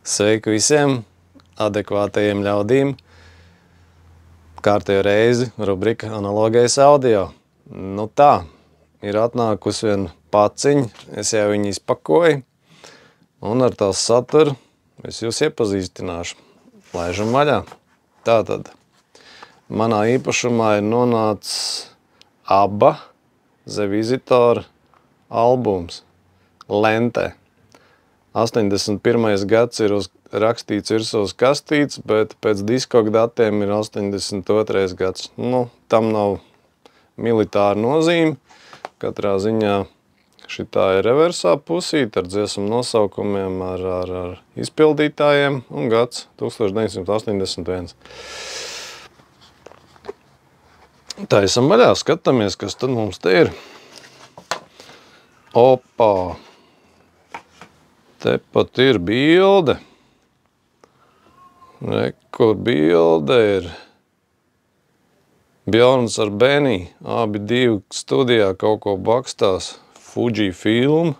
Sveiki visiem adekvātajiem ļaudīm. Kārtējo reizi rubrika Analogais audio. Nu tā, ir atnākusi viena paciņa, es jau viņu izpakoju, un ar tās saturu es jūs iepazīstināšu. Laižam vaļā. Tātad, manā īpašumā ir nonācis ABBA The Visitor albums lentē. 81. gads ir rakstīts virsū uz kastītes, bet pēc diskogu datiem ir 82. gads. Nu, tam nav militāra nozīme. Katrā ziņā šitā ir reversā pusīte ar dziesmu nosaukumiem, ar izpildītājiem, un gads 1981. Taisam vaļā, skatāmies, kas tad mums te ir. Opā! Te pat ir bilde. Kur bilde ir. Bjorns ar Benny, abi divi studijā kaut ko bakstās. Fuji filmu.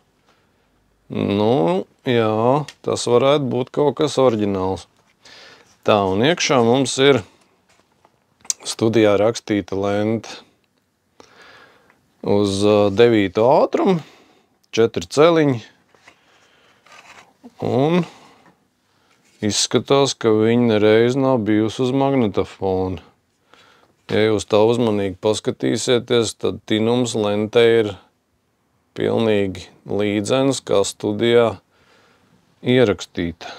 Nu, jā, tas varētu būt kaut kas oriģināls. Tā, un iekšā mums ir studijā rakstīta lente uz 9. ātrumu, 4 celiņi. Un izskatās, ka viņa nereiz nav bijusi uz magnetofona. Ja jūs tā uzmanīgi paskatīsieties, tad tinums lentē ir pilnīgi līdzenis, kā studijā ierakstīta.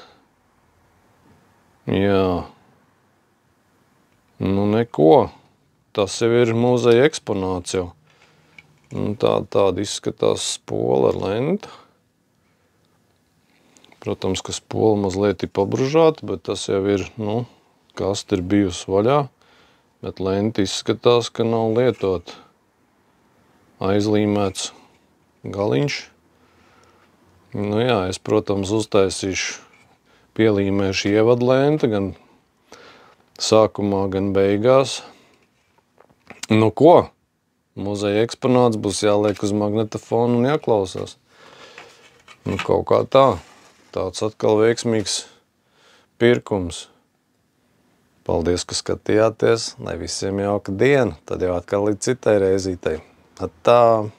Jā. Nu neko. Tas jau ir muzeja eksponāts jau. Tāda izskatās spola ar lentu. Protams, ka spola mazliet ir pabružāta, bet tas jau ir, kaste ir bijusi vaļā. Bet lenta izskatās, ka nav lietot. Aizlīmēts galiņš. Nu jā, es, protams, uztaisīšu, pielīmēšu ievadlenti gan sākumā, gan beigās. Nu ko? Muzeja eksponāts būs jāliek uz magnetofonu un jāklausās. Nu kaut kā tā. Tāds atkal veiksmīgs pirkums. Paldies, ka skatījāties. Lai visiem jauka diena. Tad jau atkal līdz citai reizītei. Atā!